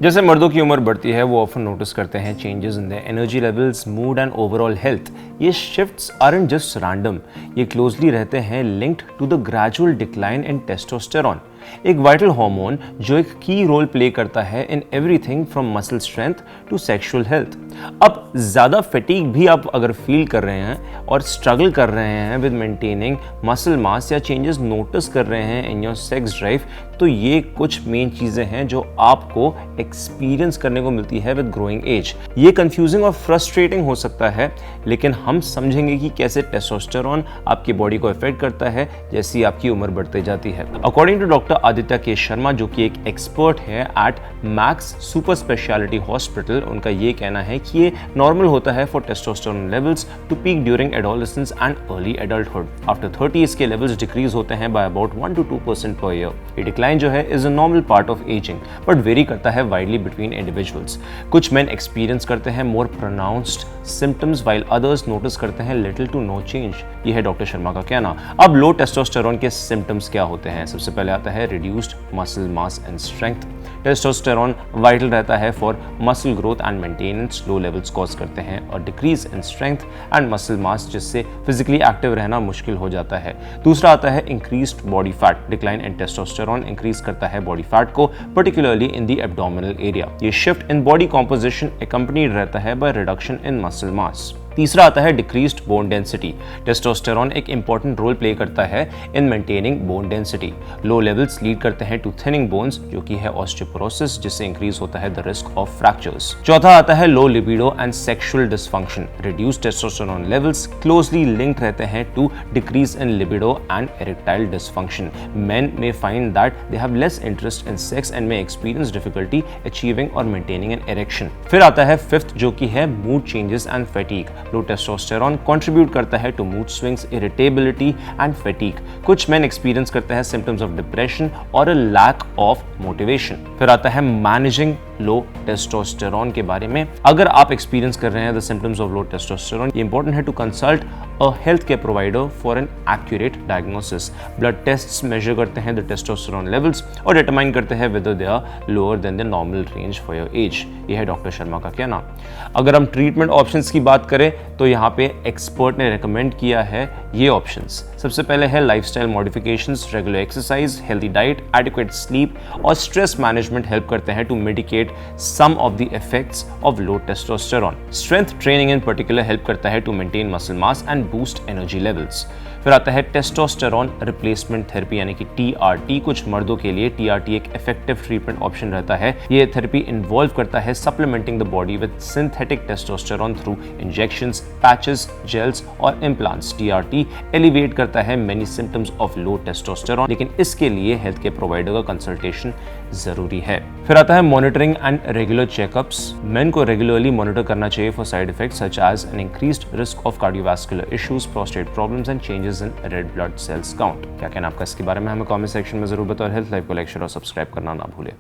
जैसे मर्दों की उम्र बढ़ती है वो ऑफन नोटिस करते हैं changes in the energy levels, mood and overall health. ये शिफ्ट्स आरंट जस्ट रैंडम, ये क्लोजली रहते हैं linked to the gradual decline in testosterone, एक वाइटल हार्मोन जो एक की रोल प्ले करता है in everything from muscle strength to sexual health. अब ज़्यादा फटीग भी आप अगर फील कर रहे हैं और स्ट्रगल कर रहे हैं विद मेंटेनिंग मसल मास या चेंजेस नोटिस कर रहे हैं इन योर सेक्स ड्राइव, तो ये कुछ मेन चीज़ें हैं जो आपको एक्सपीरियंस करने को मिलती है विद ग्रोइंग एज। ये कंफ्यूजिंग और फ्रस्ट्रेटिंग हो सकता है, लेकिन हम समझेंगे कि कैसे टेस्टोस्टेरॉन आपकी बॉडी को इफेक्ट करता है जैसी आपकी उम्र बढ़ती जाती है। अकॉर्डिंग टू डॉक्टर आदित्य के शर्मा, जो कि एक एक्सपर्ट है at Max super speciality hospital, उनका ये कहना है कि ये नॉर्मल होता है for testosterone levels to peak during adolescence and early adulthood. After 30 इसके लेवल्स डिक्रीज होते हैं by about 1 to 2% per year. ये डिक्लाइन जो है is a normal part of ageing but vary करता है वाइडली बिटवीन इंडिविजुअल्स। कुछ मेन एक्सपीरियंस करते हैं more pronounced symptoms while others notice करते हैं लिटिल टू नो चेंज। ये है डॉक्टर शर्मा का कहना। अब लो टेस्टोस्टेरोन के सिम्टम्स क्या होते हैं? सबसे पहले आता है reduced muscle mass and strength. Testosterone vital रहता है for muscle growth and maintenance, low levels cause करते हैं और decrease in strength and muscle mass, जिससे फिजिकली एक्टिव रहना मुश्किल हो जाता है। दूसरा आता है increased body fat. Decline in testosterone increase करता है बॉडी फैट को, particularly in the abdominal area. ये शिफ्ट इन बॉडी कॉम्पोजिशन एक्कम्पनीड रहता है by reduction in muscle mass. तीसरा आता है डिक्रीज्ड बोन डेंसिटी। टेस्टोस्टेरोन एक इंपॉर्टेंट रोल प्ले करता है in maintaining bone density. Low levels lead करते हैं टू थिनिंग बोन्स, जो कि है ऑस्टियोपोरोसिस, जिससे इंक्रीज होता है द रिस्क ऑफ फ्रैक्चर्स। चौथा आता है low libido and sexual dysfunction. Reduced testosterone levels closely linked रहते हैं to decrease in libido and erectile dysfunction. Men may find that they have less interest in sex and may experience difficulty achieving और maintaining an erection. फिर आता है fifth, जो कि है mood changes and fatigue. Low testosterone contribute करता है to mood swings, irritability and fatigue. कुछ मेन एक्सपीरियंस करते हैं सिम्टम्स ऑफ डिप्रेशन और अ लैक ऑफ मोटिवेशन। फिर आता है मैनेजिंग लो टेस्टोस्टेरोन के बारे में। अगर आप एक्सपीरियंस कर रहे हैं the symptoms of low testosterone, ये इंपॉर्टेंट है to consult a health care provider for an accurate diagnosis. Blood tests measure करते हैं द टेस्टोस्टेरोन लेवल्स और डिटरमाइन करते हैं whether they are lower than the normal range for your age. ये है doctor Sharma का कहना। अगर हम ट्रीटमेंट ऑप्शंस की बात करें तो यहाँ पे एक्सपर्ट ने रिकमेंड किया है ये ऑप्शंस। सबसे पहले है lifestyle modifications, regular exercise, healthy diet, adequate sleep और स्ट्रेस मैनेजमेंट हेल्प करते हैं to mitigate some of the effects of low testosterone. Strength training in particular help करता है to maintain muscle mass and boost energy levels. फिर आता है testosterone replacement therapy यानी कि TRT। कुछ मर्दों के लिए TRT एक इफेक्टिव ट्रीटमेंट ऑप्शन रहता है। ये थेरेपी इन्वॉल्व करता है supplementing the body with synthetic testosterone through injections, patches, gels और इम्प्लांट्स। TRT एलिवेट करता है many symptoms of low testosterone, लेकिन इसके लिए हेल्थ केयर प्रोवाइडर का कंसल्टेशन जरूरी है। फिर आता है monitoring and regular checkups. Men को रेगुलरली मॉनिटर करना चाहिए for side effects such as an increased risk of cardiovascular issues, prostate problems and changes in red blood cells count. क्या कहना आपका इसके बारे में हमें कमेंट सेक्शन में जरूर बताओ। हेल्थ लाइफ को लाइक, शेयर और सब्सक्राइब करना ना भूलें।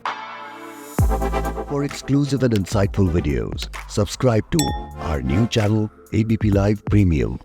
For exclusive and insightful videos, subscribe to our new channel ABP Live Premium.